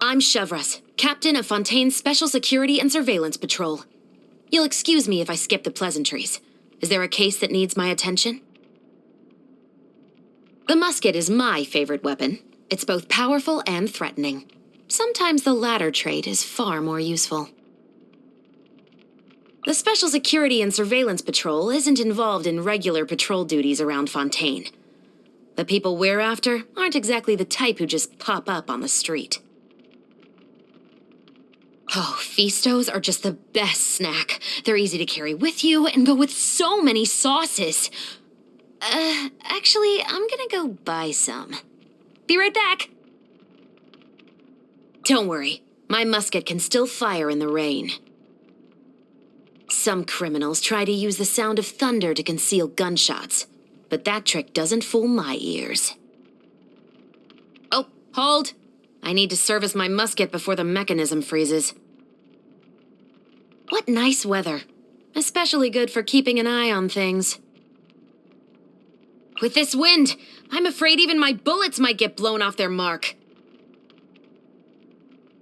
I'm Chevreuse, captain of Fontaine's Special Security and Surveillance Patrol. You'll excuse me if I skip the pleasantries. Is there a case that needs my attention? The musket is my favorite weapon. It's both powerful and threatening. Sometimes the latter trait is far more useful. The Special Security and Surveillance Patrol isn't involved in regular patrol duties around Fontaine. The people we're after aren't exactly the type who just pop up on the street. Oh, Feastos are just the best snack. They're easy to carry with you and go with so many sauces. Actually, I'm gonna go buy some. Be right back. Don't worry, my musket can still fire in the rain. Some criminals try to use the sound of thunder to conceal gunshots, but that trick doesn't fool my ears. Oh, hold! I need to service my musket before the mechanism freezes. What nice weather. Especially good for keeping an eye on things. With this wind, I'm afraid even my bullets might get blown off their mark.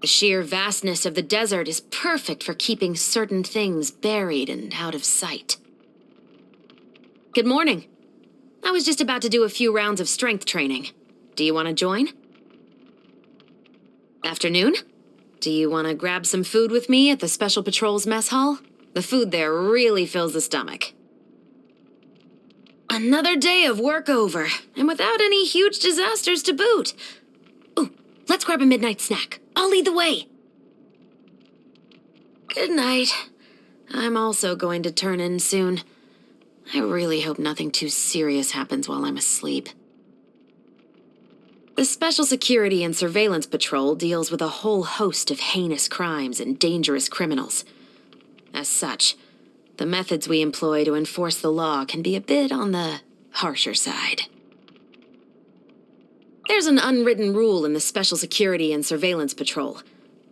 The sheer vastness of the desert is perfect for keeping certain things buried and out of sight. Good morning. I was just about to do a few rounds of strength training. Do you want to join? Afternoon? Do you want to grab some food with me at the Special Patrol's mess hall? The food there really fills the stomach. Another day of work over, and without any huge disasters to boot. Ooh, let's grab a midnight snack. I'll lead the way. Good night. I'm also going to turn in soon. I really hope nothing too serious happens while I'm asleep. The Special Security and Surveillance Patrol deals with a whole host of heinous crimes and dangerous criminals. As such, the methods we employ to enforce the law can be a bit on the harsher side. There's an unwritten rule in the Special Security and Surveillance Patrol.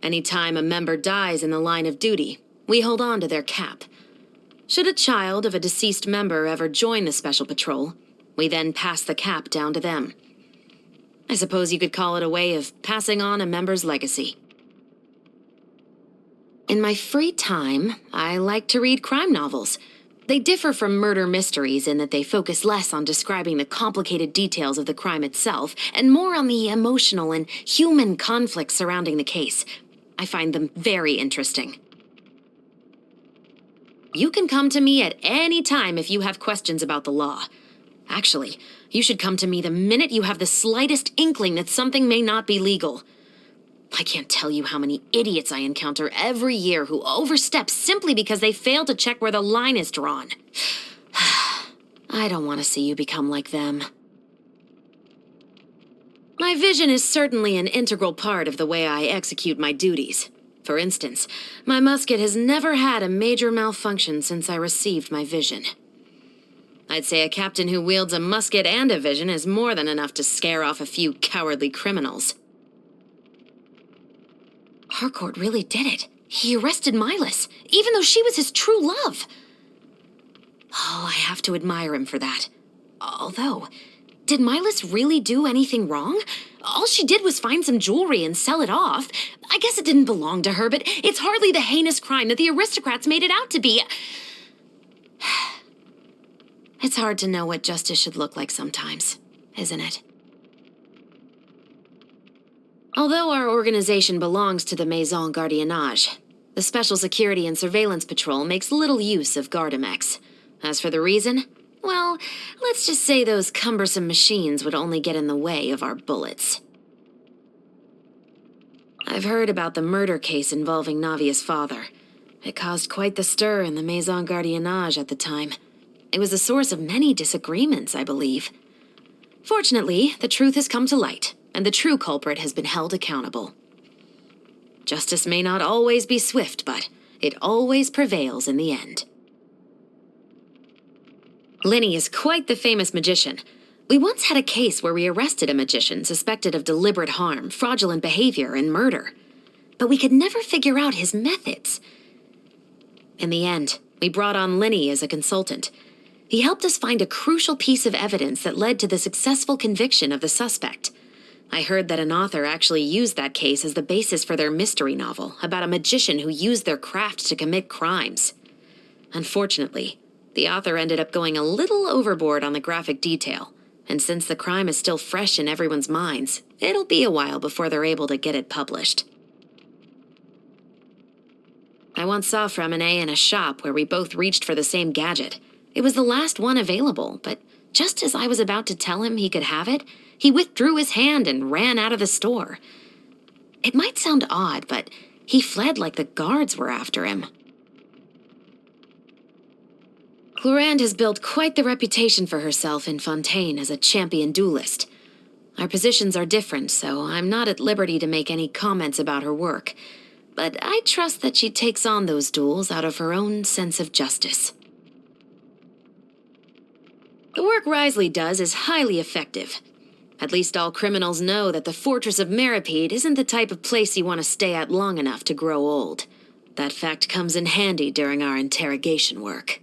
Anytime a member dies in the line of duty, we hold on to their cap. Should a child of a deceased member ever join the Special Patrol, we then pass the cap down to them. I suppose you could call it a way of passing on a member's legacy. In my free time, I like to read crime novels. They differ from murder mysteries in that they focus less on describing the complicated details of the crime itself and more on the emotional and human conflict surrounding the case. I find them very interesting. You can come to me at any time if you have questions about the law. Actually, you should come to me the minute you have the slightest inkling that something may not be legal. I can't tell you how many idiots I encounter every year who overstep simply because they fail to check where the line is drawn. I don't want to see you become like them. My vision is certainly an integral part of the way I execute my duties. For instance, my musket has never had a major malfunction since I received my vision. I'd say a captain who wields a musket and a vision is more than enough to scare off a few cowardly criminals. Harcourt really did it. He arrested Milas, even though she was his true love. Oh, I have to admire him for that. Although, did Milas really do anything wrong? All she did was find some jewelry and sell it off. I guess it didn't belong to her, but it's hardly the heinous crime that the aristocrats made it out to be. It's hard to know what justice should look like sometimes, isn't it? Although our organization belongs to the Maison Gardiennage, the Special Security and Surveillance Patrol makes little use of Gardamex. As for the reason, well, let's just say those cumbersome machines would only get in the way of our bullets. I've heard about the murder case involving Navia's father. It caused quite the stir in the Maison Gardiennage at the time. It was the source of many disagreements, I believe. Fortunately, the truth has come to light, and the true culprit has been held accountable. Justice may not always be swift, but it always prevails in the end. Linny is quite the famous magician. We once had a case where we arrested a magician suspected of deliberate harm, fraudulent behavior, and murder. But we could never figure out his methods. In the end, we brought on Linny as a consultant. He helped us find a crucial piece of evidence that led to the successful conviction of the suspect. I heard that an author actually used that case as the basis for their mystery novel about a magician who used their craft to commit crimes. Unfortunately, the author ended up going a little overboard on the graphic detail, and since the crime is still fresh in everyone's minds, it'll be a while before they're able to get it published. I once saw Freminet in a shop where we both reached for the same gadget. It was the last one available, but just as I was about to tell him he could have it, he withdrew his hand and ran out of the store. It might sound odd, but he fled like the guards were after him. Clorinde has built quite the reputation for herself in Fontaine as a champion duelist. Our positions are different, so I'm not at liberty to make any comments about her work. But I trust that she takes on those duels out of her own sense of justice. The work Risley does is highly effective. At least all criminals know that the Fortress of Meripede isn't the type of place you want to stay at long enough to grow old. That fact comes in handy during our interrogation work.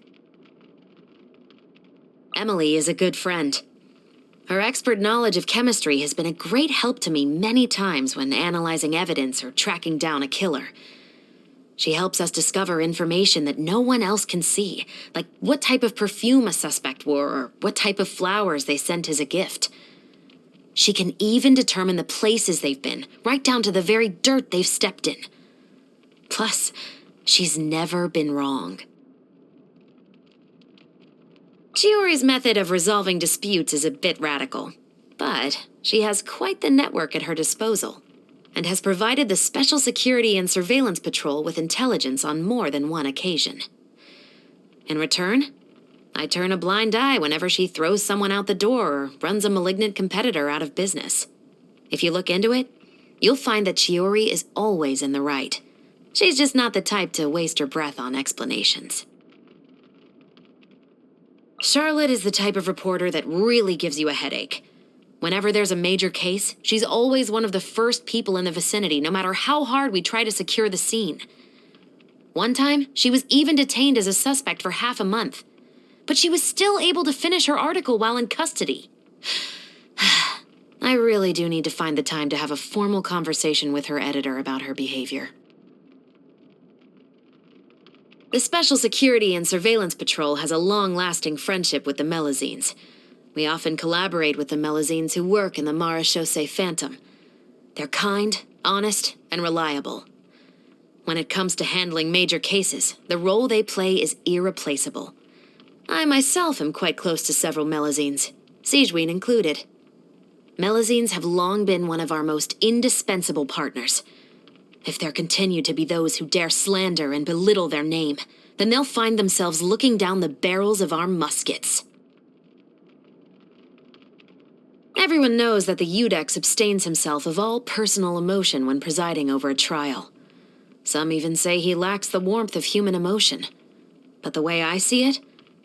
Emily is a good friend. Her expert knowledge of chemistry has been a great help to me many times when analyzing evidence or tracking down a killer. She helps us discover information that no one else can see, like what type of perfume a suspect wore or what type of flowers they sent as a gift. She can even determine the places they've been, right down to the very dirt they've stepped in. Plus, she's never been wrong. Chiori's method of resolving disputes is a bit radical, but she has quite the network at her disposal, and has provided the Special Security and Surveillance Patrol with intelligence on more than one occasion. In return, I turn a blind eye whenever she throws someone out the door or runs a malignant competitor out of business. If you look into it, you'll find that Chiori is always in the right. She's just not the type to waste her breath on explanations. Charlotte is the type of reporter that really gives you a headache. Whenever there's a major case, she's always one of the first people in the vicinity, no matter how hard we try to secure the scene. One time, she was even detained as a suspect for half a month. But she was still able to finish her article while in custody. I really do need to find the time to have a formal conversation with her editor about her behavior. The Special Security and Surveillance Patrol has a long-lasting friendship with the Melazines. We often collaborate with the Melazines who work in the Marechaussee Phantom. They're kind, honest, and reliable. When it comes to handling major cases, the role they play is irreplaceable. I myself am quite close to several Melazines, Sigewinne included. Melazines have long been one of our most indispensable partners. If there continue to be those who dare slander and belittle their name, then they'll find themselves looking down the barrels of our muskets. Everyone knows that the Iudex abstains himself of all personal emotion when presiding over a trial. Some even say he lacks the warmth of human emotion. But the way I see it,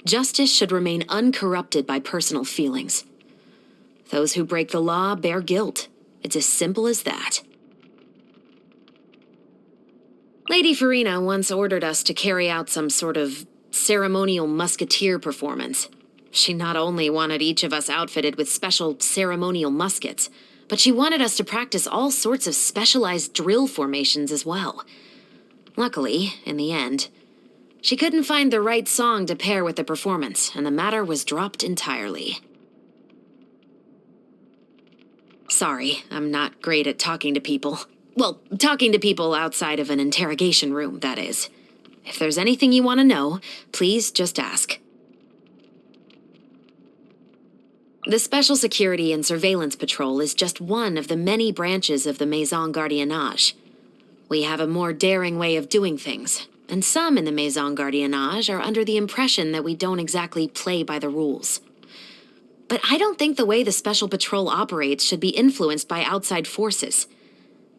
justice should remain uncorrupted by personal feelings. Those who break the law bear guilt. It's as simple as that. Lady Farina once ordered us to carry out some sort of ceremonial musketeer performance. She not only wanted each of us outfitted with special ceremonial muskets, but she wanted us to practice all sorts of specialized drill formations as well. Luckily, in the end, she couldn't find the right song to pair with the performance, and the matter was dropped entirely. Sorry, I'm not great at talking to people. Well, talking to people outside of an interrogation room, that is. If there's anything you want to know, please just ask. The Special Security and Surveillance Patrol is just one of the many branches of the Maison Gardiennage. We have a more daring way of doing things, and some in the Maison Gardiennage are under the impression that we don't exactly play by the rules. But I don't think the way the Special Patrol operates should be influenced by outside forces.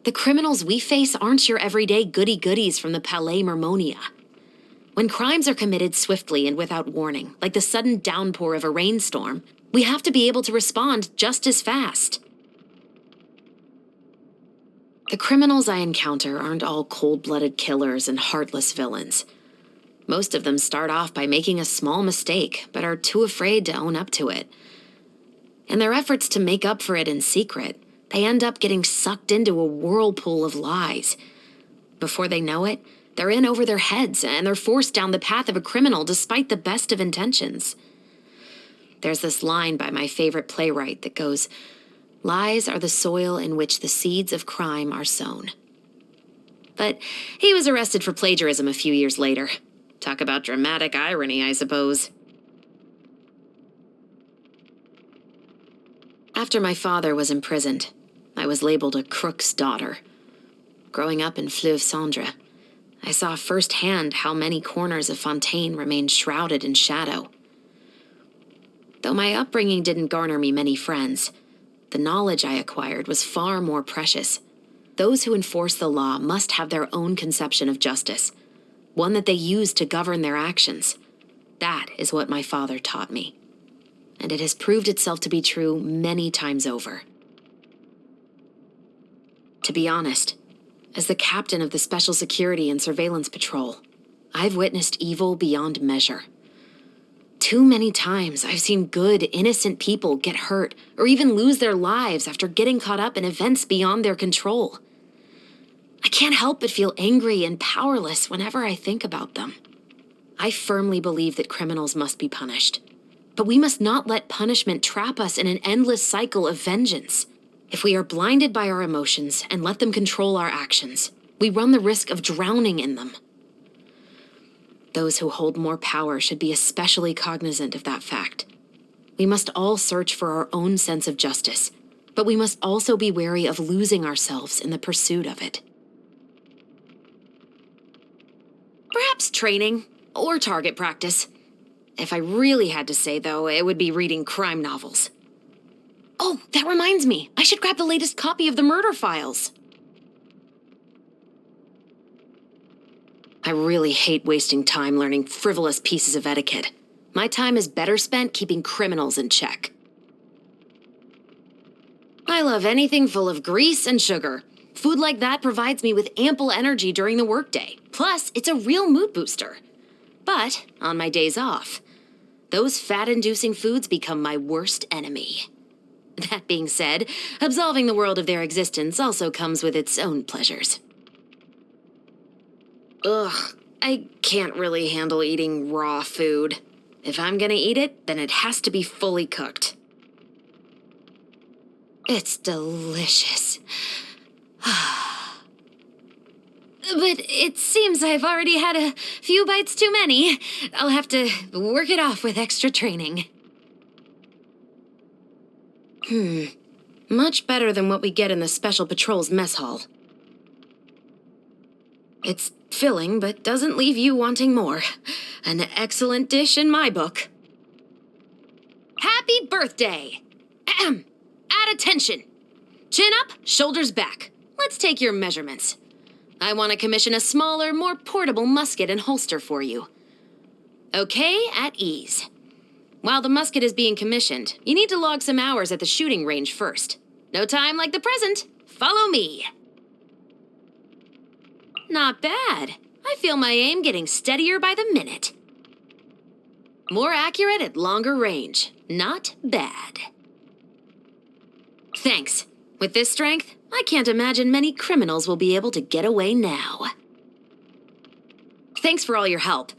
The criminals we face aren't your everyday goody-goodies from the Palais Mermonia. When crimes are committed swiftly and without warning, like the sudden downpour of a rainstorm, we have to be able to respond just as fast. The criminals I encounter aren't all cold-blooded killers and heartless villains. Most of them start off by making a small mistake, but are too afraid to own up to it. In their efforts to make up for it in secret, They end up getting sucked into a whirlpool of lies. Before they know it, they're in over their heads and they're forced down the path of a criminal despite the best of intentions. There's this line by my favorite playwright that goes, "Lies are the soil in which the seeds of crime are sown." But he was arrested for plagiarism a few years later. Talk about dramatic irony, I suppose. After my father was imprisoned, I was labeled a crook's daughter. Growing up in Fleuve Cendre, I saw firsthand how many corners of Fontaine remained shrouded in shadow. Though my upbringing didn't garner me many friends, the knowledge I acquired was far more precious. Those who enforce the law must have their own conception of justice, one that they use to govern their actions. That is what my father taught me. And it has proved itself to be true many times over. To be honest, as the captain of the Special Security and Surveillance Patrol, I've witnessed evil beyond measure. Too many times I've seen good, innocent people get hurt or even lose their lives after getting caught up in events beyond their control. I can't help but feel angry and powerless whenever I think about them. I firmly believe that criminals must be punished. But we must not let punishment trap us in an endless cycle of vengeance. If we are blinded by our emotions and let them control our actions, we run the risk of drowning in them. Those who hold more power should be especially cognizant of that fact. We must all search for our own sense of justice, but we must also be wary of losing ourselves in the pursuit of it. Perhaps training or target practice. If I really had to say, though, it would be reading crime novels. Oh, that reminds me. I should grab the latest copy of the murder files. I really hate wasting time learning frivolous pieces of etiquette. My time is better spent keeping criminals in check. I love anything full of grease and sugar. Food like that provides me with ample energy during the workday. Plus, it's a real mood booster. But on my days off, those fat-inducing foods become my worst enemy. That being said, absolving the world of their existence also comes with its own pleasures. Ugh, I can't really handle eating raw food. If I'm gonna eat it, then it has to be fully cooked. It's delicious. But it seems I've already had a few bites too many. I'll have to work it off with extra training. Much better than what we get in the Special Patrol's mess hall. It's filling, but doesn't leave you wanting more. An excellent dish in my book. Happy birthday! Ahem. At attention! Chin up, shoulders back. Let's take your measurements. I want to commission a smaller, more portable musket and holster for you. Okay, at ease. While the musket is being commissioned, you need to log some hours at the shooting range first. No time like the present. Follow me. Not bad. I feel my aim getting steadier by the minute. More accurate at longer range. Not bad. Thanks. With this strength, I can't imagine many criminals will be able to get away now. Thanks for all your help.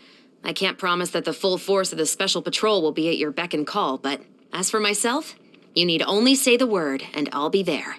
I can't promise that the full force of the Special Patrol will be at your beck and call, but as for myself, you need only say the word and I'll be there.